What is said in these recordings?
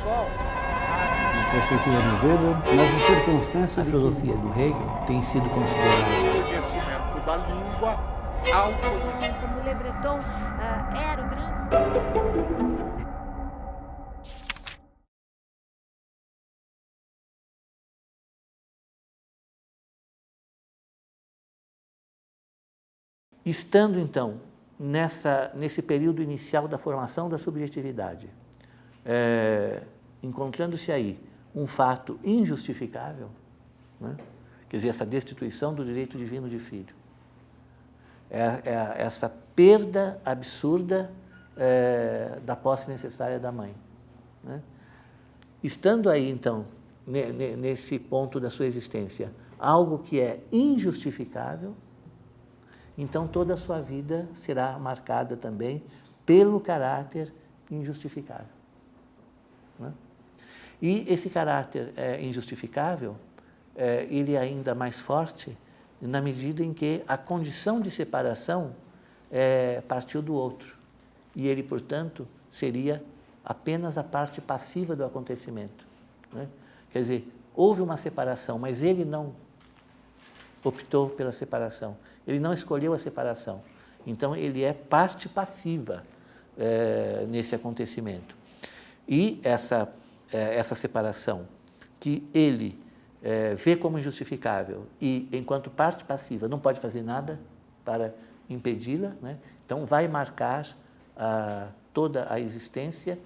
Sol. Na perspectiva do Weber, nas circunstâncias... A filosofia do Hegel tem sido considerada O conhecimento da língua autoriza. Como Le Breton era o grande... Estando, então, nesse período inicial da formação da subjetividade, encontrando-se aí um fato injustificável, né? Quer dizer, essa destituição do direito divino de filho, essa perda absurda da posse necessária da mãe, né? Estando aí, então, nesse ponto da sua existência, algo que é injustificável, então toda a sua vida será marcada também pelo caráter injustificável, né? E esse caráter injustificável, ele é ainda mais forte na medida em que a condição de separação partiu do outro. E ele, portanto, seria apenas a parte passiva do acontecimento, né? Quer dizer, houve uma separação, mas ele não optou pela separação. Ele não escolheu a separação. Então, ele é parte passiva nesse acontecimento. E essa separação que ele vê como injustificável e, enquanto parte passiva, não pode fazer nada para impedi-la, né? Então, vai marcar toda a existência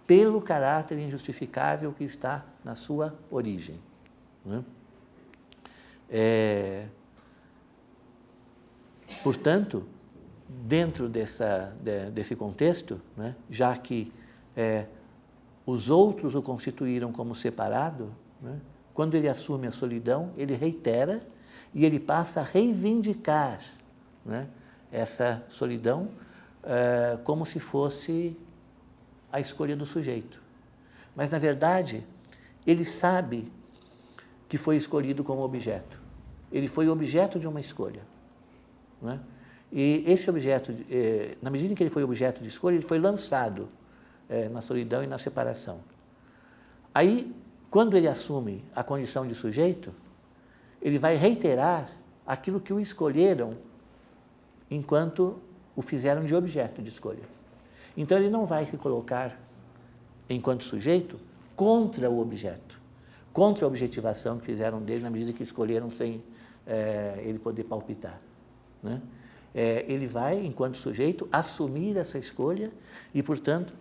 pelo caráter injustificável que está na sua origem, né? Portanto, dentro desse contexto, né, já que os outros o constituíram como separado, né, quando ele assume a solidão, ele reitera e ele passa a reivindicar, né, essa solidão como se fosse a escolha do sujeito. Mas, na verdade, ele sabe que foi escolhido como objeto. Ele foi objeto de uma escolha, né? E esse objeto, na medida em que ele foi objeto de escolha, ele foi lançado na solidão e na separação. Aí, quando ele assume a condição de sujeito, ele vai reiterar aquilo que o escolheram enquanto o fizeram de objeto de escolha. Então, ele não vai se colocar, enquanto sujeito, contra o objeto, contra a objetivação que fizeram dele na medida que escolheram sem ele poder palpitar, né? Ele vai, enquanto sujeito, assumir essa escolha e, portanto,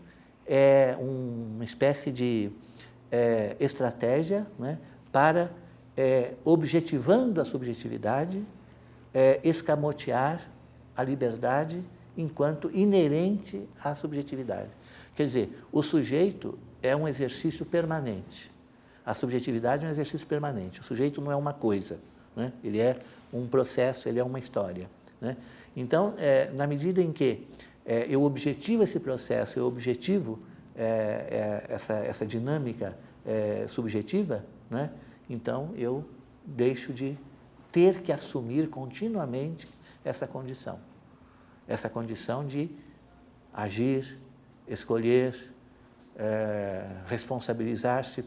uma espécie de estratégia, né, para, objetivando a subjetividade, escamotear a liberdade enquanto inerente à subjetividade. Quer dizer, o sujeito é um exercício permanente. A subjetividade é um exercício permanente. O sujeito não é uma coisa, né? Ele é um processo, ele é uma história, né? Então, na medida em que eu objetivo esse processo, eu objetivo essa dinâmica subjetiva, né? Então eu deixo de ter que assumir continuamente essa condição de agir, escolher, responsabilizar-se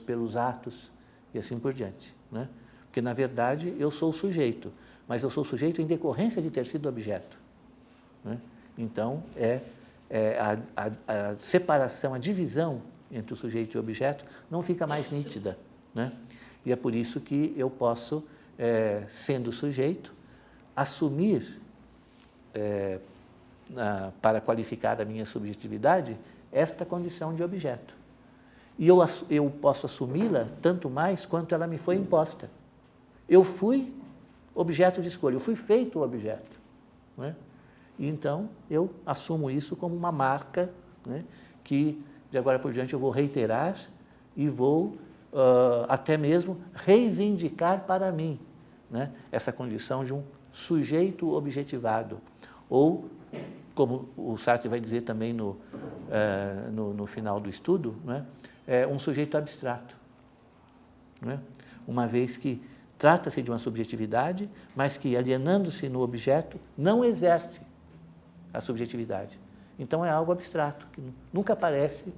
pelos atos e assim por diante, né? Porque, na verdade, eu sou o sujeito, mas eu sou sujeito em decorrência de ter sido objeto, né? Então, a separação, a divisão entre o sujeito e o objeto não fica mais nítida, né? E é por isso que eu posso, sendo sujeito, assumir, para qualificar a minha subjetividade, esta condição de objeto. E eu posso assumi-la tanto mais quanto ela me foi imposta. Eu fui objeto de escolha, eu fui feito objeto, né? E então eu assumo isso como uma marca, né, que de agora por diante eu vou reiterar e vou até mesmo reivindicar para mim, né, essa condição de um sujeito objetivado, ou, como o Sartre vai dizer também no final do estudo, né, um sujeito abstrato, né? Uma vez que trata-se de uma subjetividade, mas que, alienando-se no objeto, não exerce a subjetividade. Então, é algo abstrato, que nunca aparece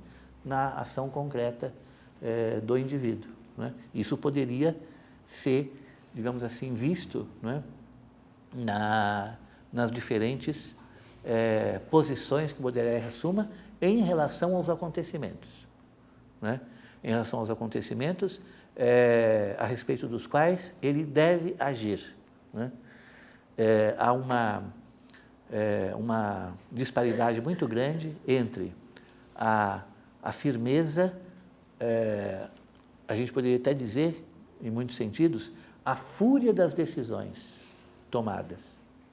na ação concreta do indivíduo, né? Isso poderia ser, digamos assim, visto, né, nas diferentes posições que o Baudelaire assuma em relação aos acontecimentos, né? Em relação aos acontecimentos a respeito dos quais ele deve agir, né? Há uma disparidade muito grande entre a firmeza, a gente poderia até dizer, em muitos sentidos, a fúria das decisões tomadas,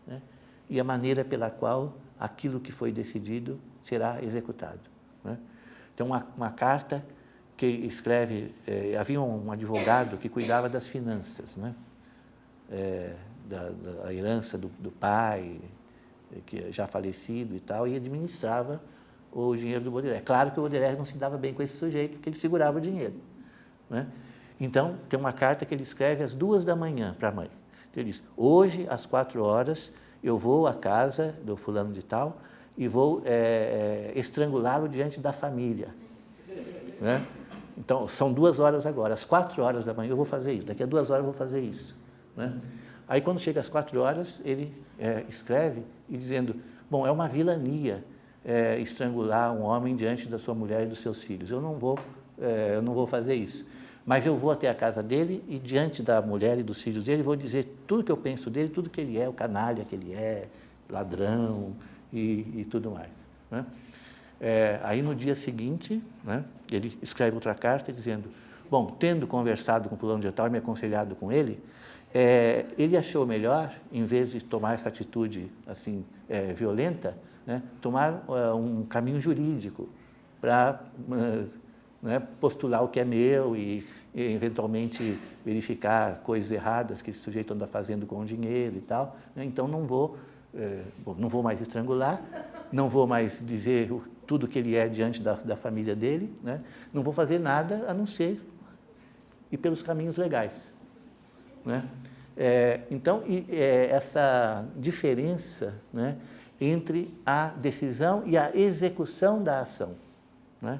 né? E a maneira pela qual aquilo que foi decidido será executado, né? Então, uma carta que escreve, havia um advogado que cuidava das finanças, né? Da herança do pai, que já falecido e tal, e administrava o dinheiro do Baudelaire. Claro que o Baudelaire não se dava bem com esse sujeito, porque ele segurava o dinheiro, né? Então, tem uma carta que ele escreve às 2 da manhã para a mãe. Ele diz: hoje, às 4 horas, eu vou à casa do fulano de tal e vou estrangulá-lo diante da família, né? Então, são 2 horas agora, às 4 horas da manhã eu vou fazer isso, daqui a 2 horas eu vou fazer isso, né? Aí, quando chega às 4 horas, ele escreve e dizendo: bom, é uma vilania estrangular um homem diante da sua mulher e dos seus filhos. Eu não vou fazer isso. Mas eu vou até a casa dele e diante da mulher e dos filhos dele vou dizer tudo que eu penso dele, tudo que ele é, o canalha que ele é, ladrão e tudo mais, né? Aí no dia seguinte, né, ele escreve outra carta dizendo: bom, tendo conversado com fulano de tal e me aconselhado com ele, ele achou melhor, em vez de tomar essa atitude assim violenta, né, tomar um caminho jurídico para né, postular o que é meu e eventualmente verificar coisas erradas que esse sujeito anda fazendo com o dinheiro e tal, né? Então não vou mais estrangular, não vou mais dizer tudo que ele é diante da família dele, né? Não vou fazer nada a não ser ir pelos caminhos legais, né? Então, essa diferença, né, entre a decisão e a execução da ação, né?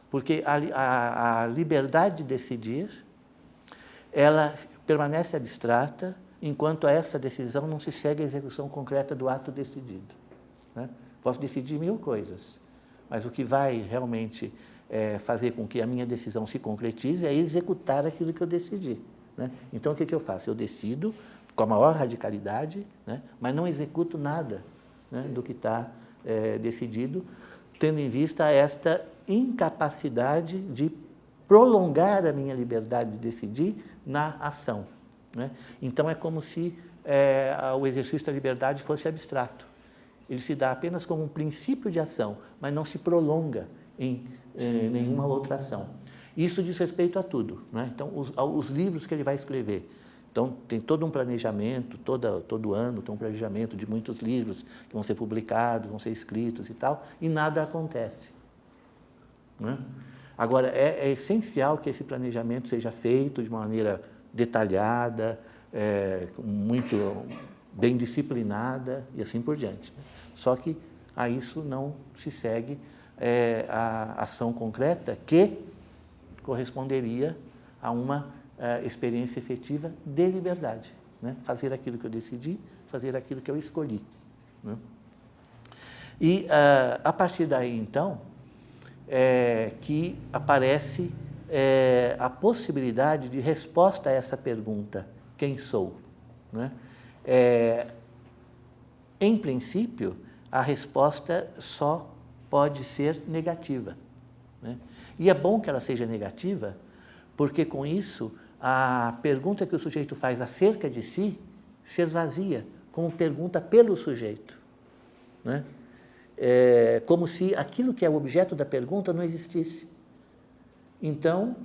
Porque a liberdade de decidir, ela permanece abstrata enquanto a essa decisão não se segue a execução concreta do ato decidido, né? Posso decidir 1000 coisas, mas o que vai realmente fazer com que a minha decisão se concretize é executar aquilo que eu decidi, né? Então, o que eu faço? Eu decido com a maior radicalidade, né, mas não executo nada, né, do que está decidido, tendo em vista esta incapacidade de prolongar a minha liberdade de decidir na ação, né? Então, é como se o exercício da liberdade fosse abstrato. Ele se dá apenas como um princípio de ação, mas não se prolonga em nenhuma outra ação. Isso diz respeito a tudo, né? Então, os livros que ele vai escrever. Então, tem todo um planejamento, todo ano tem um planejamento de muitos livros que vão ser publicados, vão ser escritos e tal, e nada acontece, né? Agora, é essencial que esse planejamento seja feito de maneira detalhada, muito bem disciplinada e assim por diante, né? Só que a isso não se segue a ação concreta que corresponderia a uma experiência efetiva de liberdade, né? Fazer aquilo que eu decidi, fazer aquilo que eu escolhi, né? E a partir daí, então, que aparece a possibilidade de resposta a essa pergunta: quem sou, né? Em princípio, a resposta só pode ser negativa, né? E é bom que ela seja negativa, porque com isso a pergunta que o sujeito faz acerca de si se esvazia como pergunta pelo sujeito, né? Como se aquilo que é o objeto da pergunta não existisse. Então,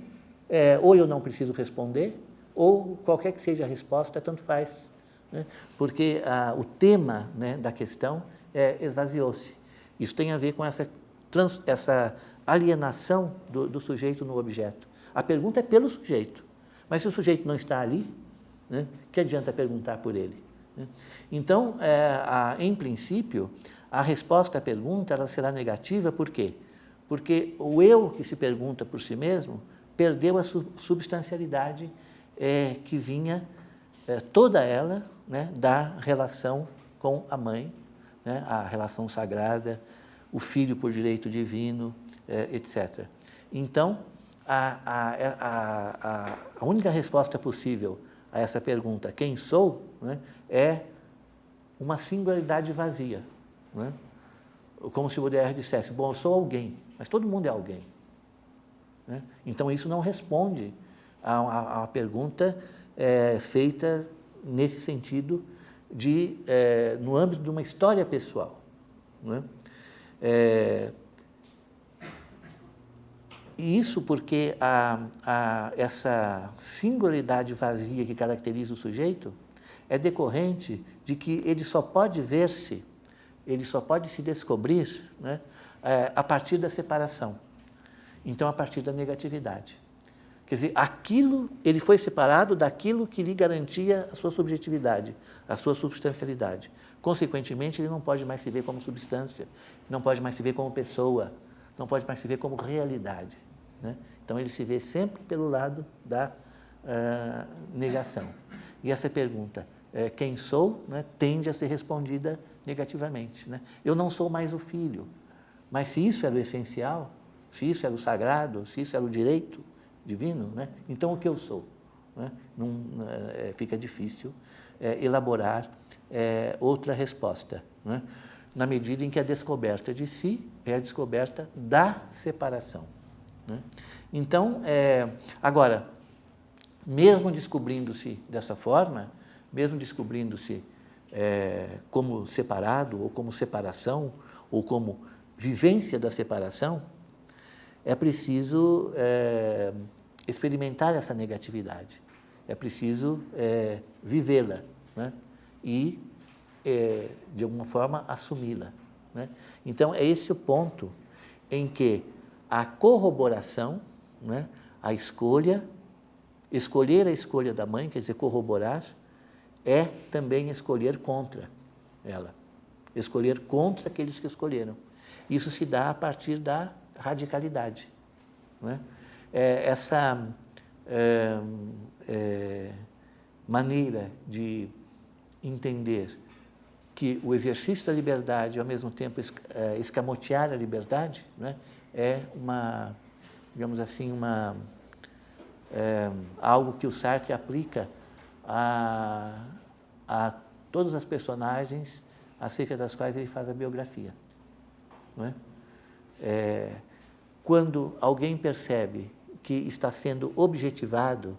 ou eu não preciso responder, ou qualquer que seja a resposta, tanto faz, né? Porque o tema, né, da questão esvaziou-se. Isso tem a ver com essa alienação do sujeito no objeto. A pergunta é pelo sujeito, mas se o sujeito não está ali, né, que adianta perguntar por ele, né? Então, em princípio, a resposta à pergunta ela será negativa, por quê? Porque o eu que se pergunta por si mesmo perdeu a substancialidade que vinha toda ela, né, da relação com a mãe, né, a relação sagrada, o filho por direito divino, etc. Então, a única resposta possível a essa pergunta, quem sou, né, é uma singularidade vazia. Né? Como se o Baudelaire dissesse, bom, eu sou alguém, mas todo mundo é alguém. Né? Então, isso não responde a pergunta feita nesse sentido no âmbito de uma história pessoal. Né? E isso porque essa singularidade vazia que caracteriza o sujeito é decorrente de que ele só pode ver-se, ele só pode se descobrir, né, a partir da separação. Então, a partir da negatividade. Quer dizer, ele foi separado daquilo que lhe garantia a sua subjetividade, a sua substancialidade. Consequentemente, ele não pode mais se ver como substância, não pode mais se ver como pessoa, não pode mais se ver como realidade. Né? Então, ele se vê sempre pelo lado da negação. E essa pergunta, quem sou, né, tende a ser respondida negativamente. Né? Eu não sou mais o filho, mas se isso era o essencial, se isso era o sagrado, se isso era o direito divino, né, então o que eu sou? Né? Fica difícil elaborar outra resposta, né? Na medida em que a descoberta de si é a descoberta da separação. Né? Então, agora, mesmo descobrindo-se dessa forma, mesmo descobrindo-se como separado, ou como separação, ou como vivência da separação, é preciso experimentar essa negatividade, é preciso vivê-la, né? E, de alguma forma, assumi-la. Né? Então, é esse o ponto em que a corroboração, né, a escolher a escolha da mãe, quer dizer, corroborar, é também escolher contra ela, escolher contra aqueles que escolheram. Isso se dá a partir da radicalidade. Né? Essa maneira de entender que o exercício da liberdade, ao mesmo tempo escamotear a liberdade, né, é uma, digamos assim, algo que o Sartre aplica a todas as personagens acerca das quais ele faz a biografia. Não é? Quando alguém percebe que está sendo objetivado,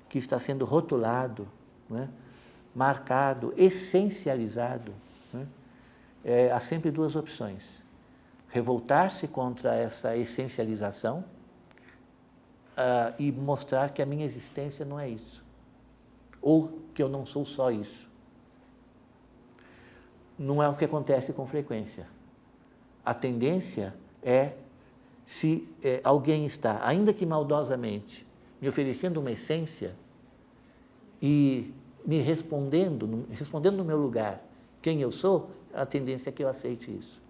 que está sendo rotulado, não é? Marcado, essencializado, não é? Há sempre duas opções: revoltar-se contra essa essencialização e mostrar que a minha existência não é isso, ou que eu não sou só isso. Não é o que acontece com frequência. A tendência é, se alguém está, ainda que maldosamente, me oferecendo uma essência e me respondendo no meu lugar quem eu sou, a tendência é que eu aceite isso.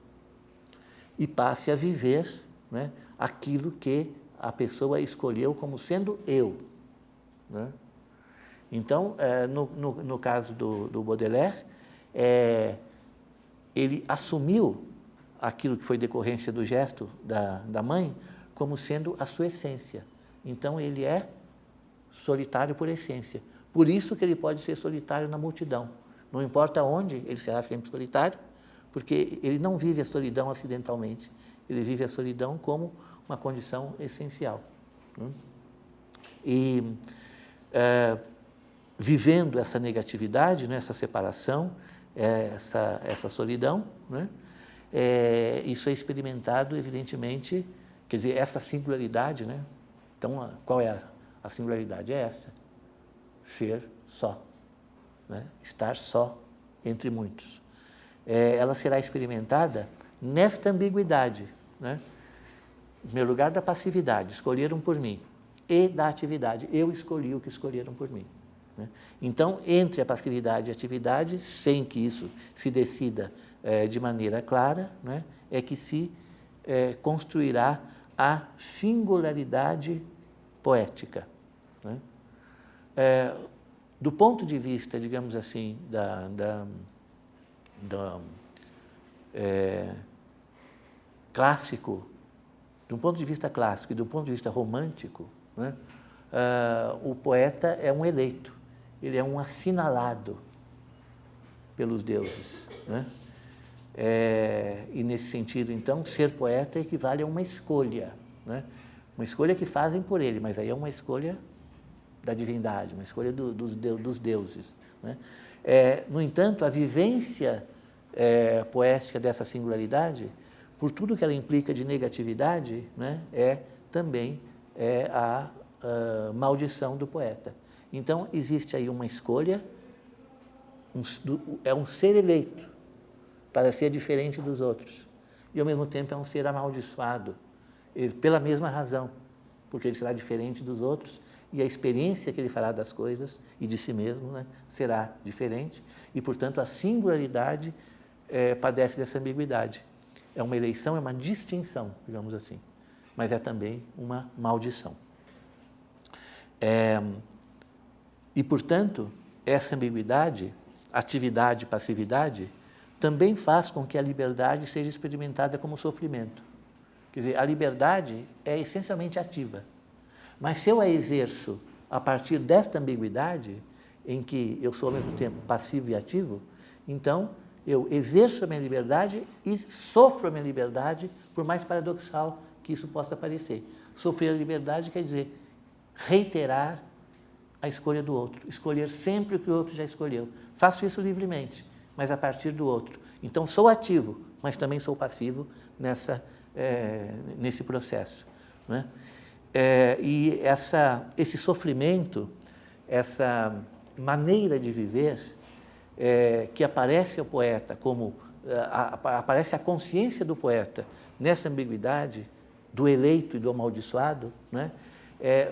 E passe a viver, né, aquilo que a pessoa escolheu como sendo eu. Né? Então, no caso do Baudelaire, ele assumiu aquilo que foi decorrência do gesto da mãe como sendo a sua essência. Então, ele é solitário por essência. Por isso que ele pode ser solitário na multidão. Não importa onde, ele será sempre solitário, porque ele não vive a solidão acidentalmente. Ele vive a solidão como uma condição essencial. E vivendo essa negatividade, né, essa separação, essa solidão, né, isso é experimentado, evidentemente, quer dizer, essa singularidade, né? Então, qual é a singularidade? É essa: ser só, né? Estar só entre muitos. Ela será experimentada nesta ambiguidade, né? Em primeiro lugar, da passividade, escolheram por mim, e da atividade, eu escolhi o que escolheram por mim. Né? Então, entre a passividade e a atividade, sem que isso se decida de maneira clara, né, é que se construirá a singularidade poética, né? Do ponto de vista, digamos assim, clássico, de um ponto de vista clássico e de um ponto de vista romântico, né, o poeta é um eleito, ele é um assinalado pelos deuses, né? E nesse sentido, então, ser poeta equivale a uma escolha, né? Uma escolha que fazem por ele, mas aí é uma escolha da divindade, uma escolha dos deuses, né? No entanto, a vivência poética dessa singularidade, por tudo que ela implica de negatividade, né, também a maldição do poeta. Então, existe aí uma escolha, é um ser eleito para ser diferente dos outros, e ao mesmo tempo é um ser amaldiçoado, pela mesma razão, porque ele será diferente dos outros, e a experiência que ele fará das coisas e de si mesmo, né, será diferente, e, portanto, a singularidade padece dessa ambiguidade. É uma eleição, é uma distinção, digamos assim, mas é também uma maldição. E, portanto, essa ambiguidade, atividade e passividade, também faz com que a liberdade seja experimentada como sofrimento. Quer dizer, a liberdade é essencialmente ativa, mas se eu a exerço a partir desta ambiguidade, em que eu sou ao mesmo tempo passivo e ativo, então eu exerço a minha liberdade e sofro a minha liberdade, por mais paradoxal que isso possa parecer. Sofrer a liberdade quer dizer reiterar a escolha do outro, escolher sempre o que o outro já escolheu. Faço isso livremente, mas a partir do outro. Então, sou ativo, mas também sou passivo nesse processo, né? E esse sofrimento, essa maneira de viver, que aparece ao poeta como aparece a consciência do poeta nessa ambiguidade do eleito e do amaldiçoado, né,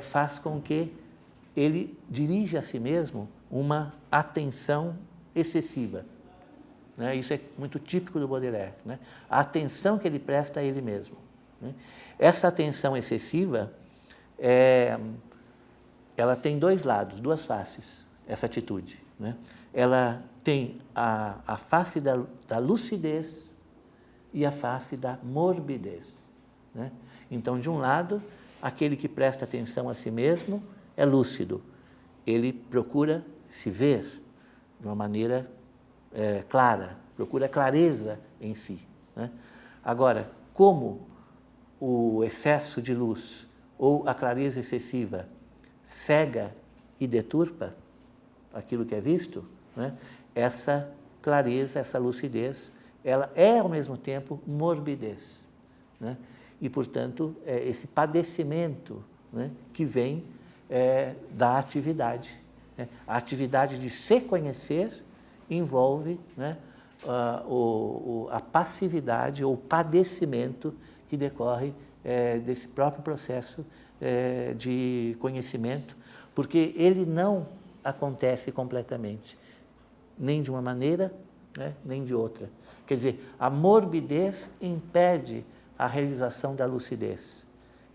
faz com que ele dirija a si mesmo uma atenção excessiva, né? Isso é muito típico do Baudelaire, né? A atenção que ele presta a ele mesmo, né? Essa atenção excessiva, ela tem dois lados, duas faces, essa atitude, né? Ela tem a face da lucidez e a face da morbidez, né? Então, de um lado, aquele que presta atenção a si mesmo é lúcido, ele procura se ver de uma maneira clara, procura clareza em si, né? Agora, como o excesso de luz ou a clareza excessiva cega e deturpa aquilo que é visto, né, essa clareza, essa lucidez, ela é ao mesmo tempo morbidez, né? E, portanto, esse padecimento, né, que vem da atividade, né? A atividade de se conhecer envolve, né, a passividade ou padecimento que decorre desse próprio processo de conhecimento, porque ele não acontece completamente, nem de uma maneira, né, nem de outra. Quer dizer, a morbidez impede a realização da lucidez,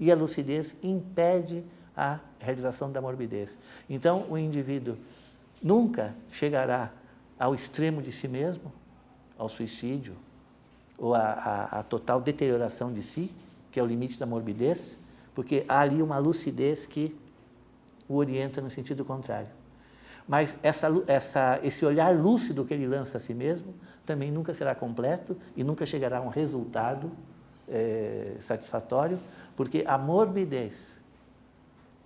e a lucidez impede a realização da morbidez. Então, o indivíduo nunca chegará ao extremo de si mesmo, ao suicídio, ou à total deterioração de si, que é o limite da morbidez, porque há ali uma lucidez que o orienta no sentido contrário. Mas esse olhar lúcido que ele lança a si mesmo também nunca será completo e nunca chegará a um resultado satisfatório, porque a morbidez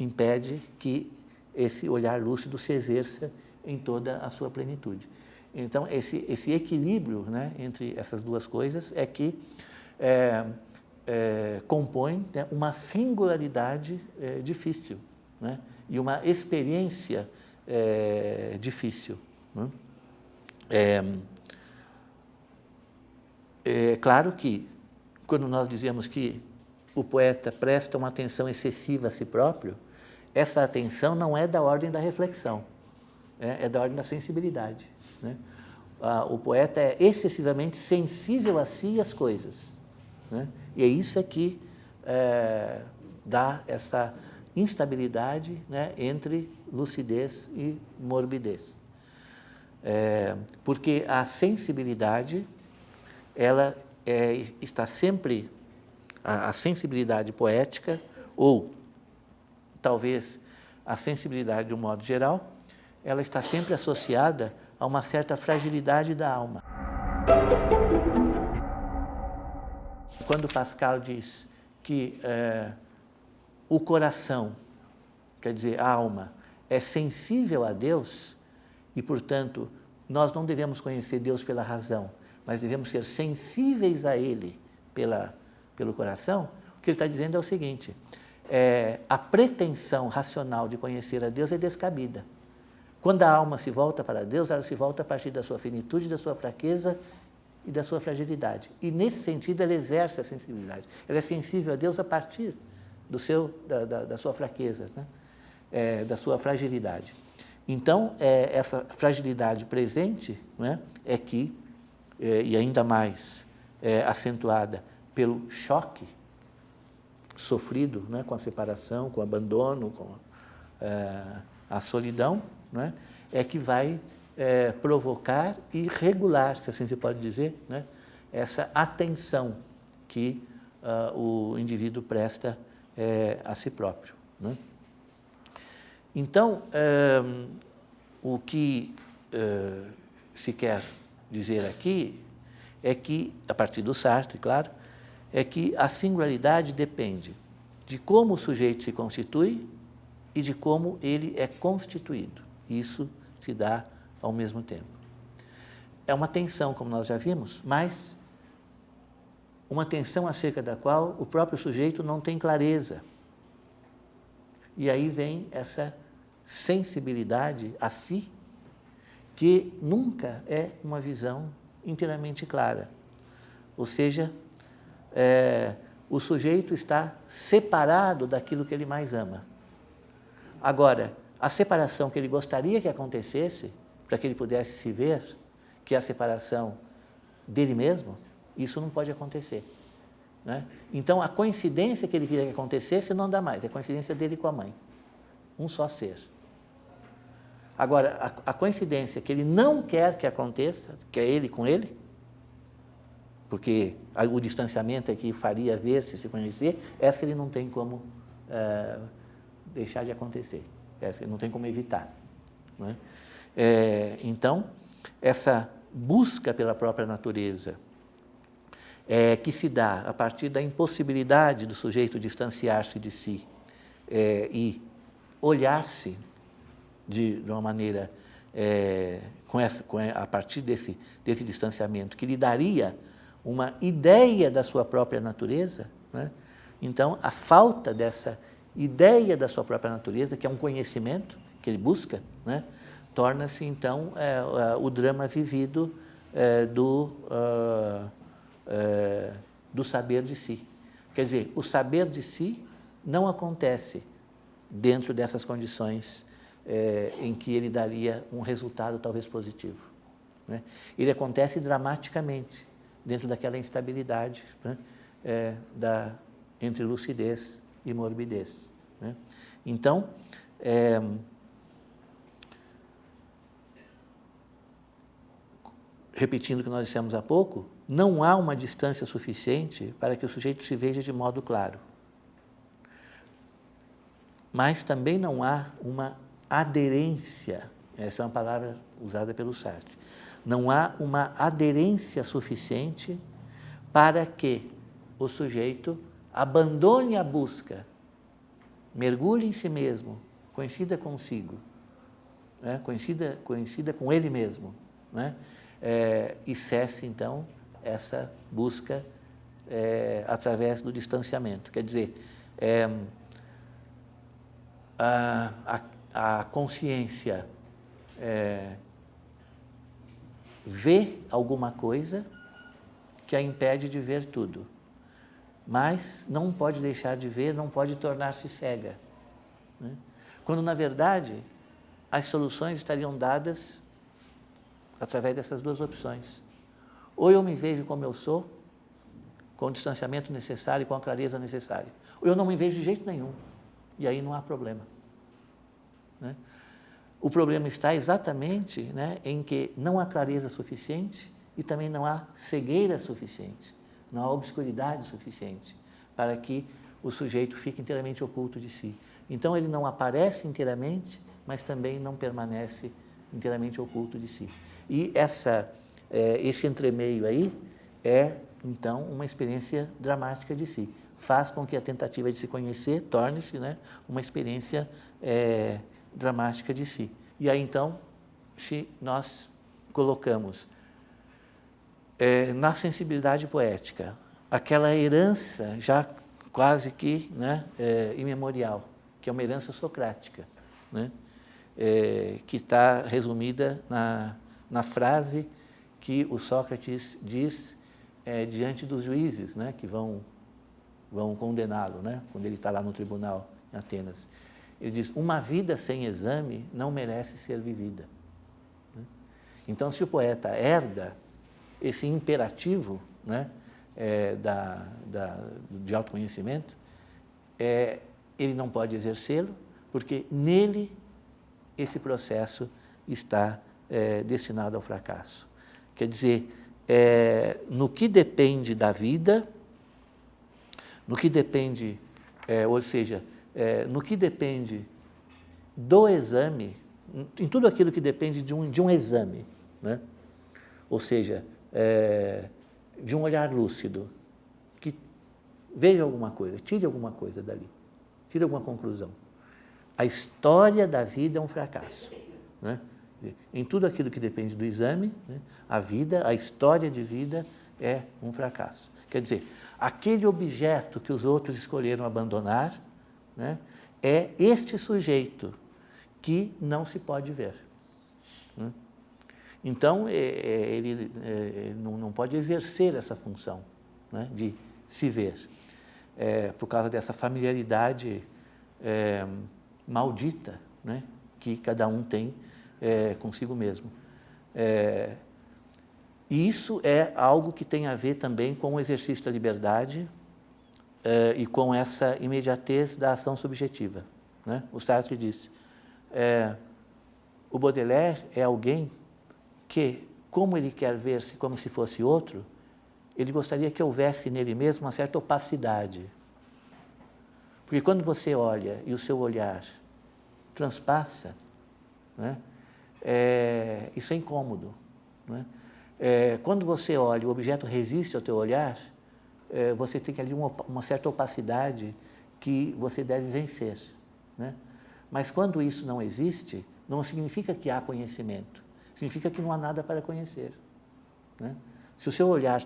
impede que esse olhar lúcido se exerça em toda a sua plenitude. Então, esse equilíbrio, né, entre essas duas coisas é que compõe, né, uma singularidade difícil, né, e uma experiência difícil, né? É claro que, quando nós dizemos que o poeta presta uma atenção excessiva a si próprio, essa atenção não é da ordem da reflexão, é da ordem da sensibilidade, né? O poeta é excessivamente sensível a si e às coisas, né? E é isso que dá essa instabilidade, né, entre lucidez e morbidez. Porque a sensibilidade, ela está sempre, a sensibilidade poética, ou talvez a sensibilidade de um modo geral, ela está sempre associada a uma certa fragilidade da alma. Quando Pascal diz que o coração, quer dizer, a alma, é sensível a Deus e, portanto, nós não devemos conhecer Deus pela razão, mas devemos ser sensíveis a Ele pelo coração, o que ele está dizendo é o seguinte: a pretensão racional de conhecer a Deus é descabida. Quando a alma se volta para Deus, ela se volta a partir da sua finitude, da sua fraqueza e da sua fragilidade. E, nesse sentido, ela exerce a sensibilidade. Ela é sensível a Deus a partir da sua fraqueza, né? Da sua fragilidade. Então, essa fragilidade presente, né, e ainda mais acentuada pelo choque sofrido, né, com a separação, com o abandono, com a solidão, né, é que vai provocar e regular, se assim se pode dizer, né, essa atenção que o indivíduo presta a si próprio, né? Então, o que se quer dizer aqui é que, a partir do Sartre, claro, é que a singularidade depende de como o sujeito se constitui e de como ele é constituído. Isso se dá ao mesmo tempo. É uma tensão, como nós já vimos, mas uma tensão acerca da qual o próprio sujeito não tem clareza. E aí vem essa sensibilidade a si, que nunca é uma visão inteiramente clara. Ou seja, o sujeito está separado daquilo que ele mais ama. Agora, a separação que ele gostaria que acontecesse, para que ele pudesse se ver, que é a separação dele mesmo, isso não pode acontecer, né? Então, a coincidência que ele queria que acontecesse não dá mais, é a coincidência dele com a mãe. Um só ser. Agora, a coincidência que ele não quer que aconteça, que é ele com ele, porque o distanciamento é que faria ver-se, se conhecer, essa ele não tem como deixar de acontecer, essa ele não tem como evitar, né? Então, essa busca pela própria natureza, que se dá a partir da impossibilidade do sujeito distanciar-se de si e olhar-se de uma maneira, a partir desse distanciamento, que lhe daria uma ideia da sua própria natureza, né? Então, a falta dessa ideia da sua própria natureza, que é um conhecimento que ele busca, né, torna-se, então, o drama vivido do saber de si. Quer dizer, o saber de si não acontece dentro dessas condições em que ele daria um resultado talvez positivo, né? Ele acontece dramaticamente dentro daquela instabilidade, né, entre lucidez e morbidez, né? Então, repetindo o que nós dissemos há pouco, não há uma distância suficiente para que o sujeito se veja de modo claro. Mas também não há uma aderência, essa é uma palavra usada pelo Sartre, não há uma aderência suficiente para que o sujeito abandone a busca, mergulhe em si mesmo, coincida consigo, né? coincida com ele mesmo, né? E cesse, então, essa busca através do distanciamento. Quer dizer, a consciência vê alguma coisa que a impede de ver tudo, mas não pode deixar de ver, não pode tornar-se cega, né? Quando, na verdade, as soluções estariam dadas através dessas duas opções. Ou eu me vejo como eu sou com o distanciamento necessário, com a clareza necessária. Ou eu não me vejo de jeito nenhum, e aí não há problema. Né? O problema está exatamente, né, em que não há clareza suficiente e também não há cegueira suficiente, não há obscuridade suficiente para que o sujeito fique inteiramente oculto de si. Então ele não aparece inteiramente, mas também não permanece inteiramente oculto de si. E esse entremeio aí é, então, uma experiência dramática de si. Faz com que a tentativa de se conhecer torne-se, né, uma experiência dramática de si. E aí, então, se nós colocamos na sensibilidade poética aquela herança já quase que, né, imemorial, que é uma herança socrática, né, que está resumida na frase que o Sócrates diz diante dos juízes, né, que vão condená-lo, né, quando ele está lá no tribunal em Atenas. Ele diz: uma vida sem exame não merece ser vivida. Então, se o poeta herda esse imperativo, né, de autoconhecimento, ele não pode exercê-lo, porque nele esse processo está destinado ao fracasso. Quer dizer, no que depende da vida, no que depende, ou seja, no que depende do exame, em tudo aquilo que depende de um exame, né? Ou seja, de um olhar lúcido, que veja alguma coisa, tire alguma coisa dali, tire alguma conclusão. A história da vida é um fracasso, né? Em tudo aquilo que depende do exame, né, a vida, a história de vida é um fracasso. Quer dizer, aquele objeto que os outros escolheram abandonar, né, é este sujeito que não se pode ver. Né? Então, ele não pode exercer essa função, né, de se ver, por causa dessa familiaridade maldita, né, que cada um tem consigo mesmo. E isso é algo que tem a ver também com o exercício da liberdade e com essa imediatez da ação subjetiva. Né? O Sartre disse, o Baudelaire é alguém que, como ele quer ver-se como se fosse outro, ele gostaria que houvesse nele mesmo uma certa opacidade. Porque quando você olha e o seu olhar transpassa, né, isso é incômodo. Né? Quando você olha e o objeto resiste ao teu olhar, você tem ali uma certa opacidade que você deve vencer. Né? Mas quando isso não existe, não significa que há conhecimento, significa que não há nada para conhecer. Né? Se o seu olhar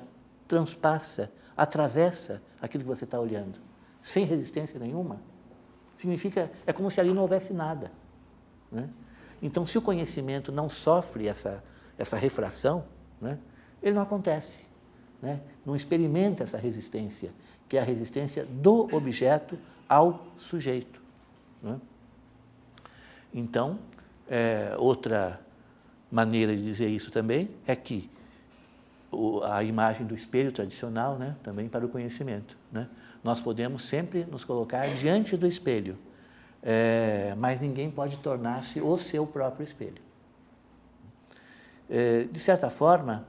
transpassa, atravessa aquilo que você está olhando, sem resistência nenhuma, significa, é como se ali não houvesse nada. Né? Então, se o conhecimento não sofre essa refração, né, ele não acontece. Né? Não experimenta essa resistência, que é a resistência do objeto ao sujeito. Né? Então, outra maneira de dizer isso também é que a imagem do espelho tradicional, né, também para o conhecimento. Né? Nós podemos sempre nos colocar diante do espelho, mas ninguém pode tornar-se o seu próprio espelho. De certa forma,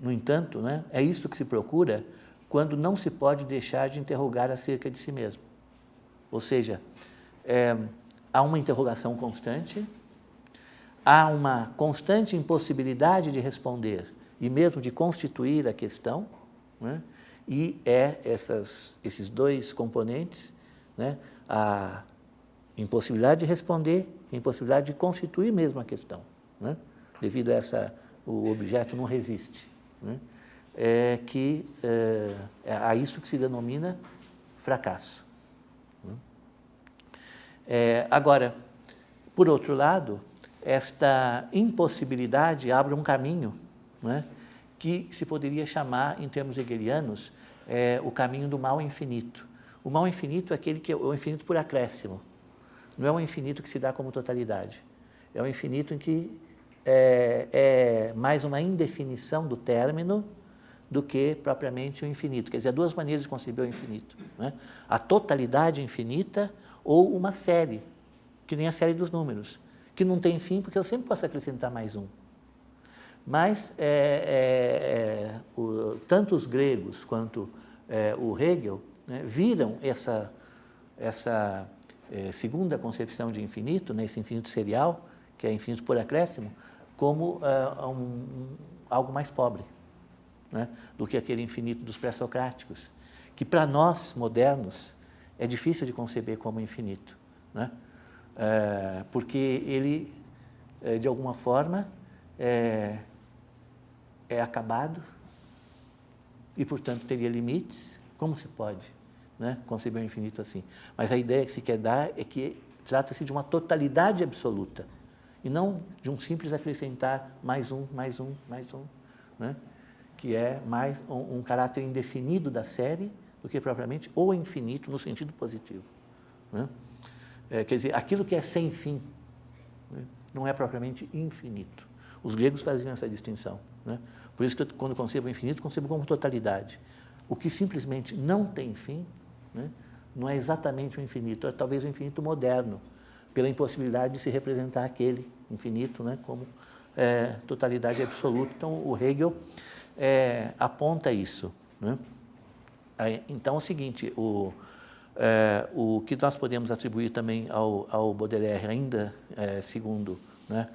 no entanto, né, é isso que se procura quando não se pode deixar de interrogar acerca de si mesmo. Ou seja, há uma interrogação constante, há uma constante impossibilidade de responder e mesmo de constituir a questão, né? E esses dois componentes, né? A impossibilidade de responder e a impossibilidade de constituir mesmo a questão, né? Devido a o objeto não resiste, né? É a isso que se denomina fracasso. Agora, por outro lado, esta impossibilidade abre um caminho, né, que se poderia chamar, em termos hegelianos, o caminho do mal infinito. O mal infinito é aquele que é o infinito por acréscimo. Não é um infinito que se dá como totalidade. É um infinito em que é mais uma indefinição do término do que propriamente o infinito. Quer dizer, há duas maneiras de conceber o infinito, né? A totalidade infinita ou uma série, que nem a série dos números, que não tem fim porque eu sempre posso acrescentar mais um. Mas tanto os gregos quanto o Hegel, né, viram essa segunda concepção de infinito, né, esse infinito serial, que é infinito por acréscimo, como algo mais pobre, né, do que aquele infinito dos pré-socráticos, que para nós, modernos, é difícil de conceber como infinito, né, porque ele, de alguma forma, é acabado e, portanto, teria limites. Como se pode, né, conceber o infinito assim? Mas a ideia que se quer dar é que trata-se de uma totalidade absoluta e não de um simples acrescentar mais um, mais um, mais um, né, que é mais um caráter indefinido da série do que propriamente o infinito no sentido positivo, né? Quer dizer, aquilo que é sem fim, né, não é propriamente infinito. Os gregos faziam essa distinção, né? Por isso que eu, quando concebo o infinito, concebo como totalidade. O que simplesmente não tem fim, né, não é exatamente o infinito, é talvez o infinito moderno, pela impossibilidade de se representar aquele infinito, né, como totalidade absoluta. Então, o Hegel aponta isso, né? Então, é o seguinte, o que nós podemos atribuir também ao Baudelaire, ainda segundo, né,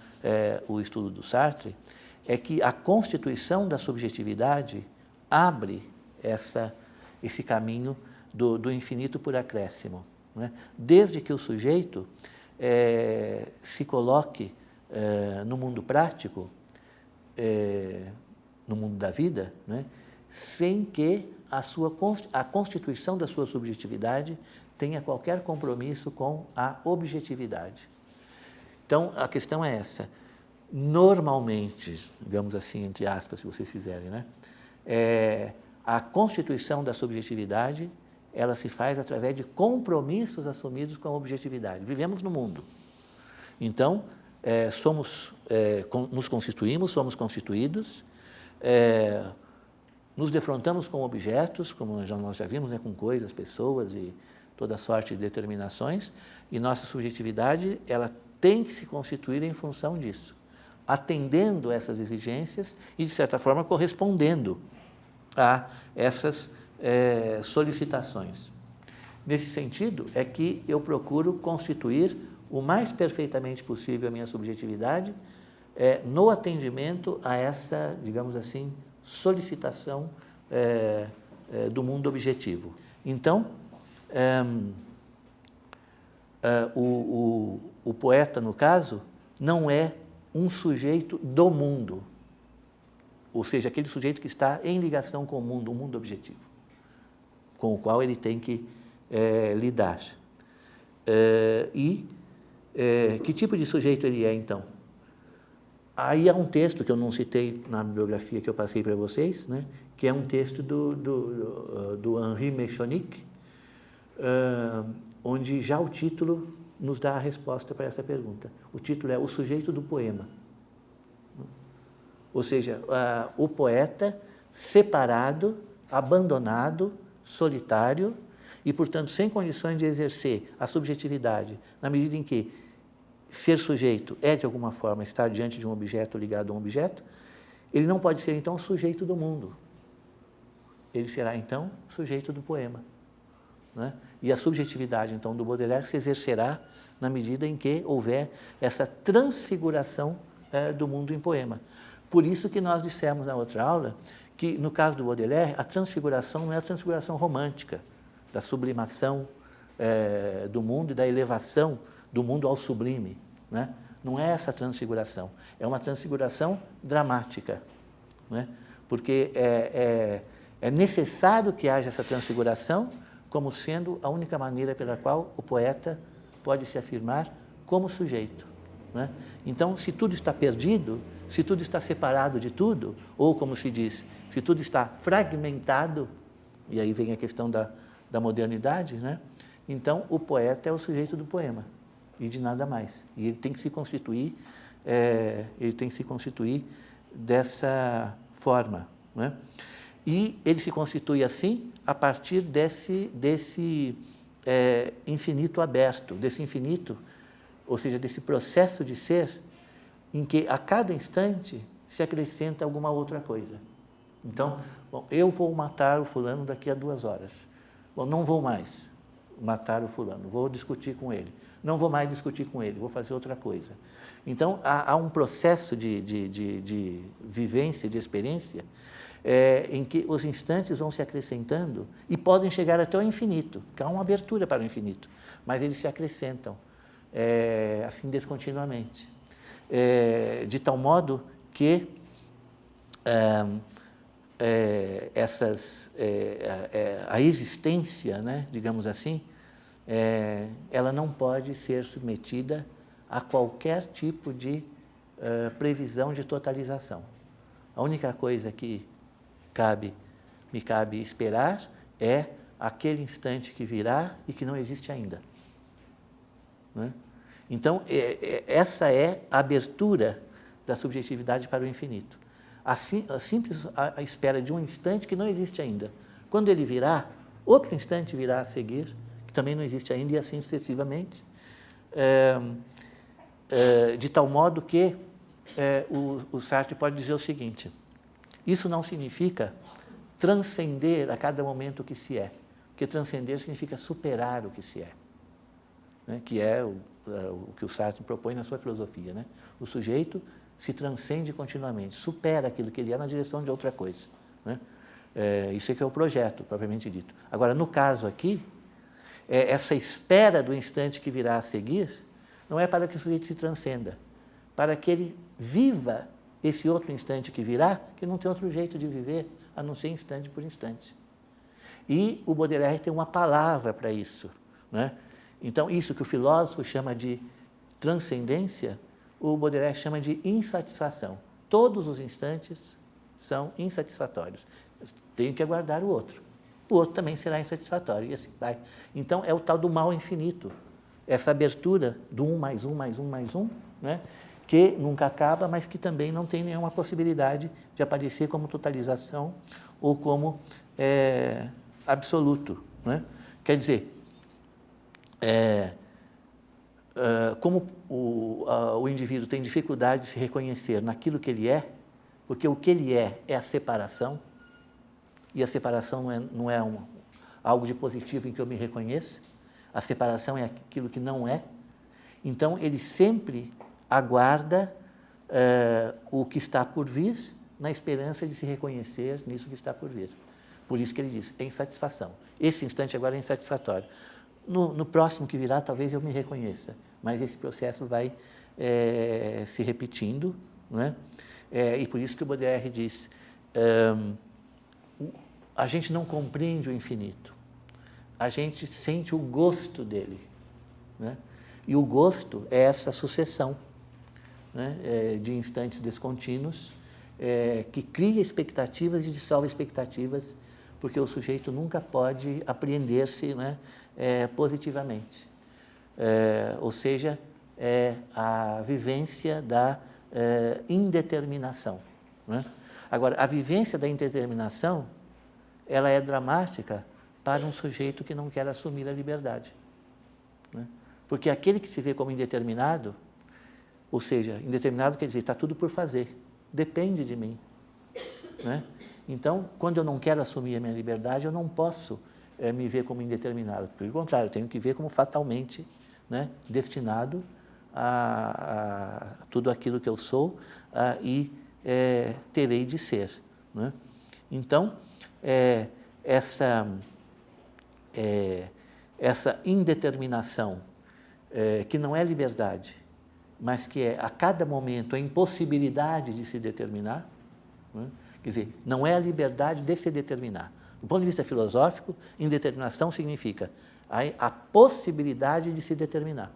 o estudo do Sartre, é que a constituição da subjetividade abre esse caminho do infinito por acréscimo, né? Desde que o sujeito se coloque no mundo prático, no mundo da vida, né, sem que a constituição da sua subjetividade tenha qualquer compromisso com a objetividade. Então, a questão é essa. Normalmente, digamos assim, entre aspas, se vocês quiserem, né, a constituição da subjetividade, ela se faz através de compromissos assumidos com a objetividade. Vivemos no mundo. Então, nos constituímos, somos constituídos, nos defrontamos com objetos, como nós já vimos, né, com coisas, pessoas e toda sorte de determinações, e nossa subjetividade, ela tem que se constituir em função disso, atendendo essas exigências e, de certa forma, correspondendo a essas solicitações. Nesse sentido, é que eu procuro constituir o mais perfeitamente possível a minha subjetividade no atendimento a essa, digamos assim, solicitação do mundo objetivo. Então, o poeta, no caso, não é um sujeito do mundo, ou seja, aquele sujeito que está em ligação com o mundo objetivo, com o qual ele tem que lidar. Que tipo de sujeito ele é, então? Aí há um texto que eu não citei na bibliografia que eu passei para vocês, né, que é um texto do Henri Mechonic, onde já o título nos dá a resposta para essa pergunta. O título é O Sujeito do Poema. Ou seja, o poeta separado, abandonado, solitário e, portanto, sem condições de exercer a subjetividade, na medida em que ser sujeito é, de alguma forma, estar diante de um objeto ligado a um objeto, ele não pode ser, então, sujeito do mundo. Ele será, então, sujeito do poema, né? E a subjetividade, então, do Baudelaire se exercerá na medida em que houver essa transfiguração do mundo em poema. Por isso que nós dissemos na outra aula que, no caso do Baudelaire, a transfiguração não é a transfiguração romântica, da sublimação do mundo e da elevação do mundo ao sublime, né? Não é essa transfiguração, é uma transfiguração dramática, né? Porque é necessário que haja essa transfiguração como sendo a única maneira pela qual o poeta pode se afirmar como sujeito, né? Então, se tudo está perdido, se tudo está separado de tudo, ou como se diz, se tudo está fragmentado, e aí vem a questão da modernidade, né? Então, o poeta é o sujeito do poema e de nada mais. E ele tem que se constituir, dessa forma, né? E ele se constitui assim a partir desse infinito aberto, desse infinito, ou seja, desse processo de ser, em que a cada instante se acrescenta alguma outra coisa. Então, bom, eu vou matar o fulano daqui a 2 horas. Bom, não vou mais matar o fulano, vou discutir com ele. Não vou mais discutir com ele, vou fazer outra coisa. Então, há um processo de vivência, de experiência, em que os instantes vão se acrescentando e podem chegar até o infinito, que há uma abertura para o infinito, mas eles se acrescentam, assim, descontinuamente. De tal modo que a existência, né, digamos assim, ela não pode ser submetida a qualquer tipo de previsão de totalização. A única coisa que me cabe esperar é aquele instante que virá e que não existe ainda. Né? Então, essa é a abertura da subjetividade para o infinito. A simples a espera de um instante que não existe ainda. Quando ele virá, outro instante virá a seguir, que também não existe ainda, e assim sucessivamente, de tal modo que o Sartre pode dizer o seguinte: isso não significa transcender a cada momento o que se é, porque transcender significa superar o que se é, né? Que é o que o Sartre propõe na sua filosofia, né? O sujeito se transcende continuamente, supera aquilo que ele é na direção de outra coisa, né? Isso é que é o projeto, propriamente dito. Agora, no caso aqui, essa espera do instante que virá a seguir não é para que o sujeito se transcenda, para que ele viva esse outro instante que virá, que não tem outro jeito de viver, a não ser instante por instante. E o Baudelaire tem uma palavra para isso, né? Então, isso que o filósofo chama de transcendência, o Baudelaire chama de insatisfação. Todos os instantes são insatisfatórios. Tenho que aguardar o outro. O outro também será insatisfatório, e assim vai. Então, é o tal do mal infinito, essa abertura do 1 mais 1 mais 1 mais 1, né? Que nunca acaba, mas que também não tem nenhuma possibilidade de aparecer como totalização ou como absoluto, né? Quer dizer, como o indivíduo tem dificuldade de se reconhecer naquilo que ele é, porque o que ele é a separação, e a separação não é algo de positivo em que eu me reconheça, a separação é aquilo que não é, então ele sempre aguarda o que está por vir, na esperança de se reconhecer nisso que está por vir. Por isso que ele diz, é insatisfação. Esse instante agora é insatisfatório. No próximo que virá, talvez eu me reconheça, mas esse processo vai se repetindo, não é? E por isso que o Baudelaire diz, a gente não compreende o infinito, a gente sente o gosto dele, né? E o gosto é essa sucessão, né, de instantes descontínuos, que cria expectativas e dissolve expectativas, porque o sujeito nunca pode apreender-se, né, positivamente. Ou seja, é a vivência da indeterminação, né? Agora, a vivência da indeterminação, ela é dramática para um sujeito que não quer assumir a liberdade, né? Porque aquele que se vê como indeterminado, ou seja, indeterminado quer dizer, está tudo por fazer, depende de mim, né? Então, quando eu não quero assumir a minha liberdade, eu não posso me ver como indeterminado. Pelo contrário, eu tenho que ver como fatalmente, né, destinado a tudo aquilo que eu sou e terei de ser, né? Então, essa indeterminação, que não é liberdade, mas que é a cada momento a impossibilidade de se determinar, né? Quer dizer, não é a liberdade de se determinar. Do ponto de vista filosófico, indeterminação significa a possibilidade de se determinar.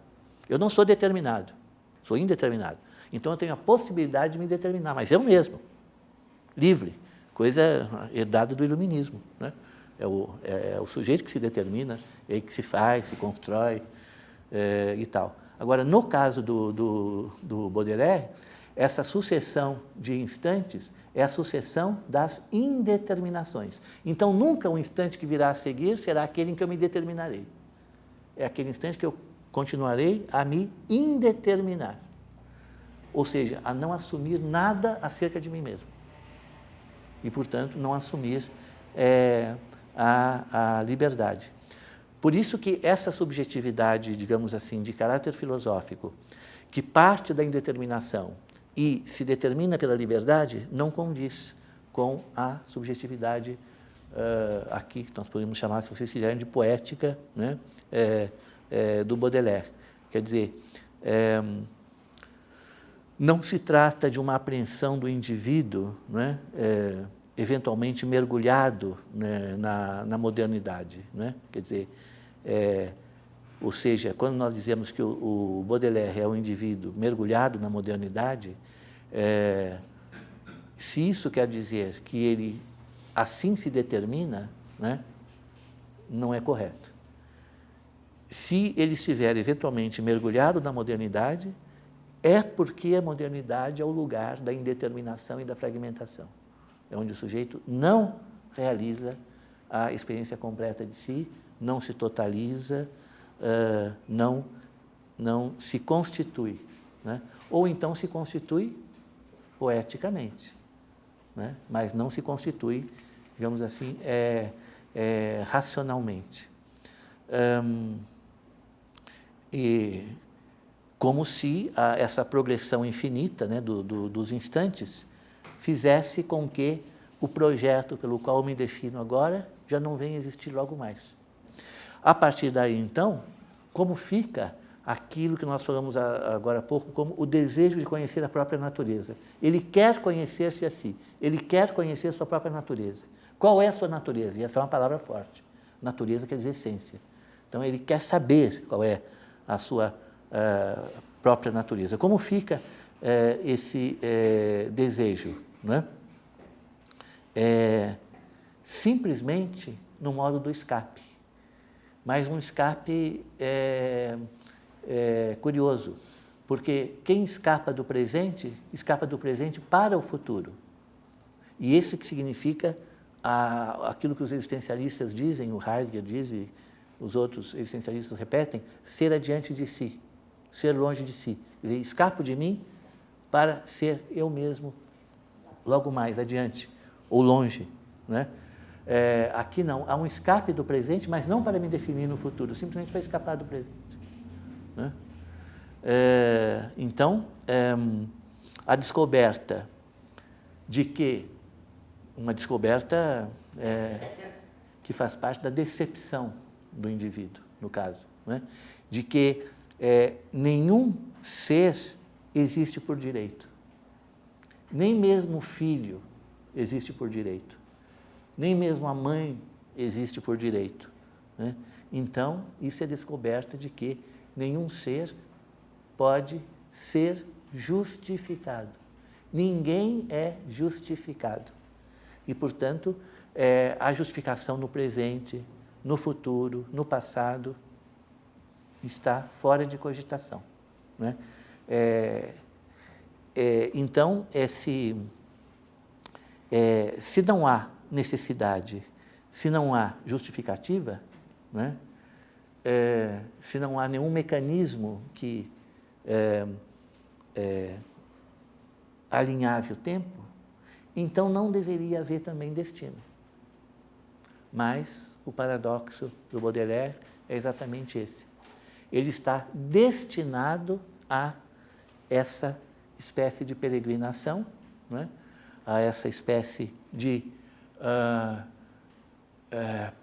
Eu não sou determinado, sou indeterminado. Então, eu tenho a possibilidade de me determinar, mas eu mesmo, livre, coisa herdada do iluminismo, né? É o sujeito que se determina, é ele que se faz, se constrói e tal. Agora, no caso do Baudelaire, essa sucessão de instantes é a sucessão das indeterminações. Então, nunca o instante que virá a seguir será aquele em que eu me determinarei. É aquele instante que eu continuarei a me indeterminar. Ou seja, a não assumir nada acerca de mim mesmo. E, portanto, não assumir a liberdade. Por isso que essa subjetividade, digamos assim, de caráter filosófico, que parte da indeterminação e se determina pela liberdade, não condiz com a subjetividade, aqui, que nós podemos chamar, se vocês quiserem, de poética, né? Do Baudelaire. Quer dizer, não se trata de uma apreensão do indivíduo, né? Eventualmente mergulhado, né, na modernidade. Né? Quer dizer, ou seja, quando nós dizemos que o Baudelaire é um indivíduo mergulhado na modernidade, se isso quer dizer que ele assim se determina, né, não é correto. Se ele estiver eventualmente mergulhado na modernidade, é porque a modernidade é o lugar da indeterminação e da fragmentação. É onde o sujeito não realiza a experiência completa de si, não se totaliza, não se constitui. Né? Ou então se constitui poeticamente, né? Mas não se constitui, digamos assim, racionalmente. E como se essa progressão infinita, né, dos instantes fizesse com que o projeto pelo qual eu me defino agora já não venha existir logo mais. A partir daí, então, como fica aquilo que nós falamos agora há pouco como o desejo de conhecer a própria natureza? Ele quer conhecer-se a si, ele quer conhecer a sua própria natureza. Qual é a sua natureza? E essa é uma palavra forte. Natureza quer dizer essência. Então, ele quer saber qual é a sua própria natureza. Como fica esse desejo? Né? Simplesmente no modo do escape. Mas um escape curioso, porque quem escapa do presente para o futuro. E isso que significa aquilo que os existencialistas dizem, o Heidegger diz e os outros existencialistas repetem, ser adiante de si, ser longe de si. Quer dizer, escapo de mim para ser eu mesmo logo mais adiante, ou longe. Né? Aqui não, há um escape do presente, mas não para me definir no futuro, simplesmente para escapar do presente. Né? Então, a descoberta de que, uma descoberta que faz parte da decepção do indivíduo, no caso, né? De que nenhum ser existe por direito, nem mesmo o filho existe por direito, nem mesmo a mãe existe por direito. Né? Então, isso é descoberta de que nenhum ser pode ser justificado. Ninguém é justificado. E, portanto, a justificação no presente, no futuro, no passado, está fora de cogitação. Né? Então, se não há necessidade, se não há justificativa, né? Se não há nenhum mecanismo que alinhave o tempo, então não deveria haver também destino. Mas o paradoxo do Baudelaire é exatamente esse. Ele está destinado a essa espécie de peregrinação, né? A essa espécie de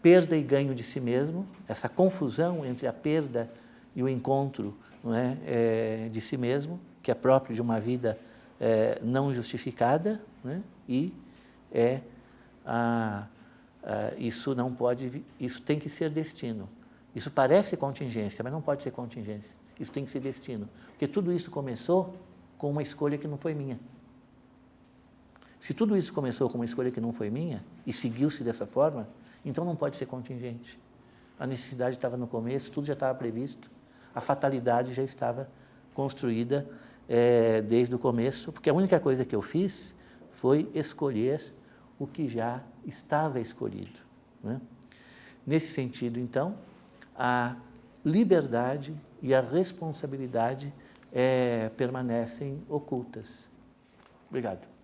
perda e ganho de si mesmo, essa confusão entre a perda e o encontro, não é, de si mesmo, que é próprio de uma vida não justificada, né? E isso não pode, isso tem que ser destino. Isso parece contingência, mas não pode ser contingência. Isso tem que ser destino, porque tudo isso começou com uma escolha que não foi minha. Se tudo isso começou com uma escolha que não foi minha e seguiu-se dessa forma, então não pode ser contingente. A necessidade estava no começo, tudo já estava previsto, a fatalidade já estava construída desde o começo, porque a única coisa que eu fiz foi escolher o que já estava escolhido, né? Nesse sentido, então, a liberdade e a responsabilidade permanecem ocultas. Obrigado.